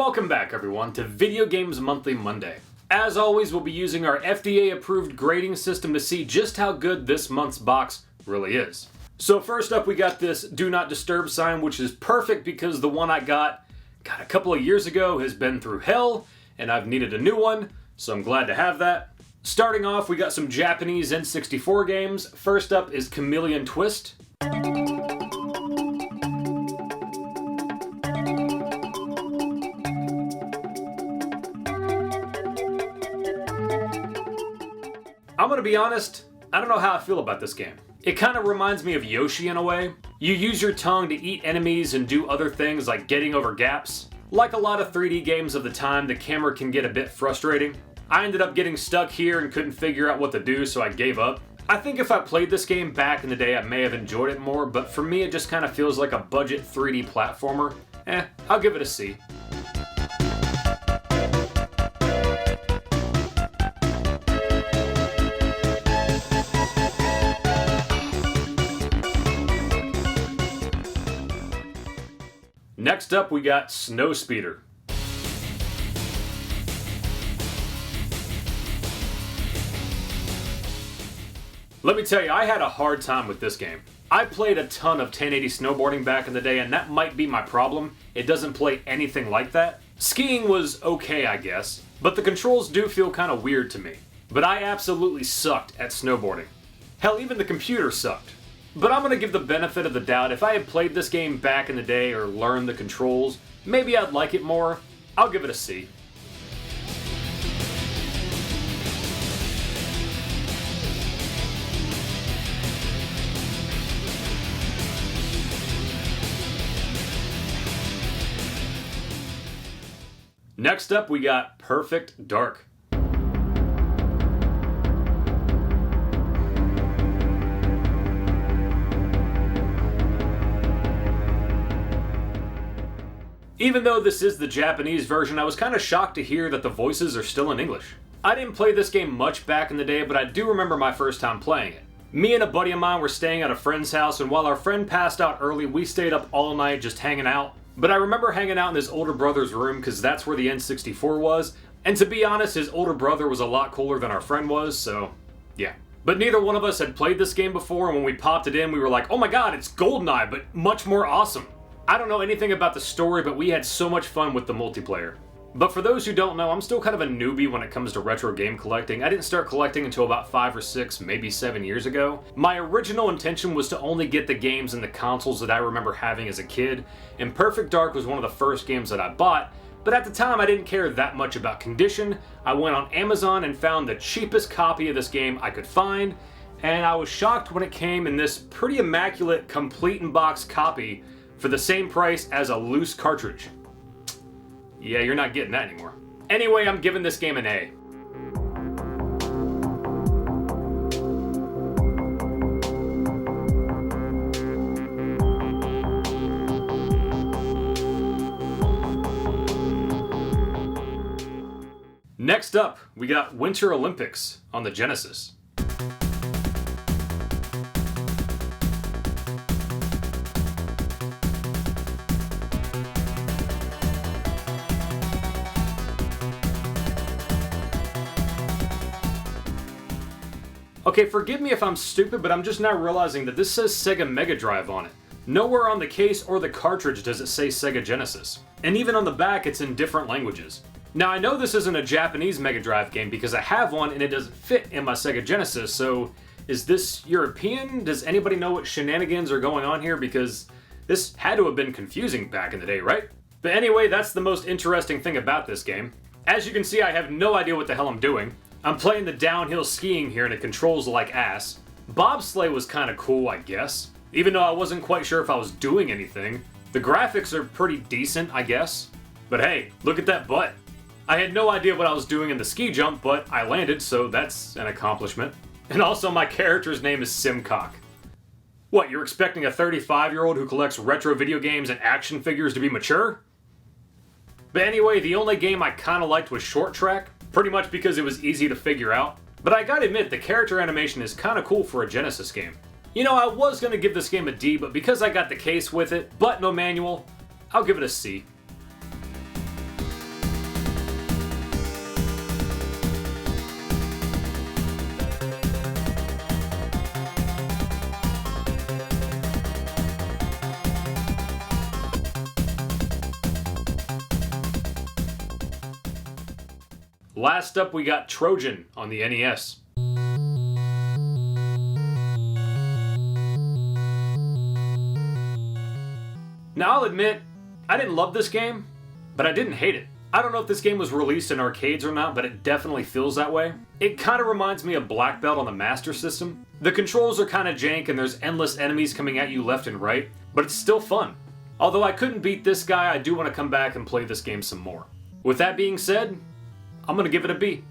Welcome back, everyone, to Video Games Monthly Monday. As always, we'll be using our FDA-approved grading system to see just how good this month's box really is. So first up, we got this Do Not Disturb sign, which is perfect because the one I got a couple of years ago has been through hell, and I've needed a new one, so I'm glad to have that. Starting off, we got some Japanese N64 games. First up is Chameleon Twist. I'm gonna be honest, I don't know how I feel about this game. It kind of reminds me of Yoshi in a way. You use your tongue to eat enemies and do other things like getting over gaps. Like a lot of 3D games of the time, the camera can get a bit frustrating. I ended up getting stuck here and couldn't figure out what to do, so I gave up. I think if I played this game back in the day, I may have enjoyed it more, but for me it just kind of feels like a budget 3D platformer. I'll give it a C. Next up, we got Snow Speeder. Let me tell you, I had a hard time with this game. I played a ton of 1080 snowboarding back in the day, and that might be my problem. It doesn't play anything like that. Skiing was okay, I guess, but the controls do feel kind of weird to me. But I absolutely sucked at snowboarding. Hell, even the computer sucked. But I'm going to give the benefit of the doubt. If I had played this game back in the day or learned the controls, maybe I'd like it more. I'll give it a C. Next up, we got Perfect Dark. Even though this is the Japanese version, I was kind of shocked to hear that the voices are still in English. I didn't play this game much back in the day, but I do remember my first time playing it. Me and a buddy of mine were staying at a friend's house, and while our friend passed out early, we stayed up all night just hanging out. But I remember hanging out in his older brother's room because that's where the N64 was, and to be honest, his older brother was a lot cooler than our friend was, so yeah. But neither one of us had played this game before, and when we popped it in, we were like, oh my god, it's GoldenEye, but much more awesome. I don't know anything about the story, but we had so much fun with the multiplayer. But for those who don't know, I'm still kind of a newbie when it comes to retro game collecting. I didn't start collecting until about 5 or 6, maybe 7 years ago. My original intention was to only get the games and the consoles that I remember having as a kid, and Perfect Dark was one of the first games that I bought, but at the time I didn't care that much about condition. I went on Amazon and found the cheapest copy of this game I could find, and I was shocked when it came in this pretty immaculate, complete in box copy for the same price as a loose cartridge. Yeah, you're not getting that anymore. Anyway, I'm giving this game an A. Next up, we got Winter Olympics on the Genesis. Okay, forgive me if I'm stupid, but I'm just now realizing that this says Sega Mega Drive on it. Nowhere on the case or the cartridge does it say Sega Genesis. And even on the back, it's in different languages. Now, I know this isn't a Japanese Mega Drive game because I have one and it doesn't fit in my Sega Genesis, so is this European? Does anybody know what shenanigans are going on here? Because this had to have been confusing back in the day, right? But anyway, that's the most interesting thing about this game. As you can see, I have no idea what the hell I'm doing. I'm playing the downhill skiing here and it controls like ass. Bobsleigh was kind of cool, I guess. Even though I wasn't quite sure if I was doing anything. The graphics are pretty decent, I guess. But hey, look at that butt. I had no idea what I was doing in the ski jump, but I landed, so that's an accomplishment. And also my character's name is Simcock. What, you're expecting a 35-year-old who collects retro video games and action figures to be mature? But anyway, the only game I kinda liked was Short Track. Pretty much because it was easy to figure out. But I gotta admit, the character animation is kinda cool for a Genesis game. You know, I was gonna give this game a D, but because I got the case with it, but no manual, I'll give it a C. Last up, we got Trojan on the NES. Now, I'll admit, I didn't love this game, but I didn't hate it. I don't know if this game was released in arcades or not, but it definitely feels that way. It kind of reminds me of Black Belt on the Master System. The controls are kind of jank and there's endless enemies coming at you left and right, but it's still fun. Although I couldn't beat this guy, I do want to come back and play this game some more. With that being said, I'm going to give it a B.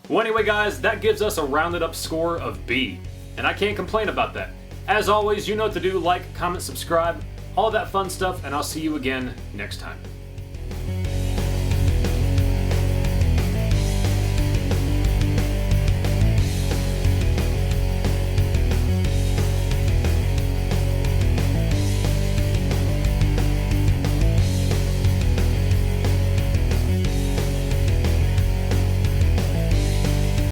Well, anyway guys, that gives us a rounded up score of B, and I can't complain about that. As always, you know what to do: like, comment, subscribe, all that fun stuff, and I'll see you again next time.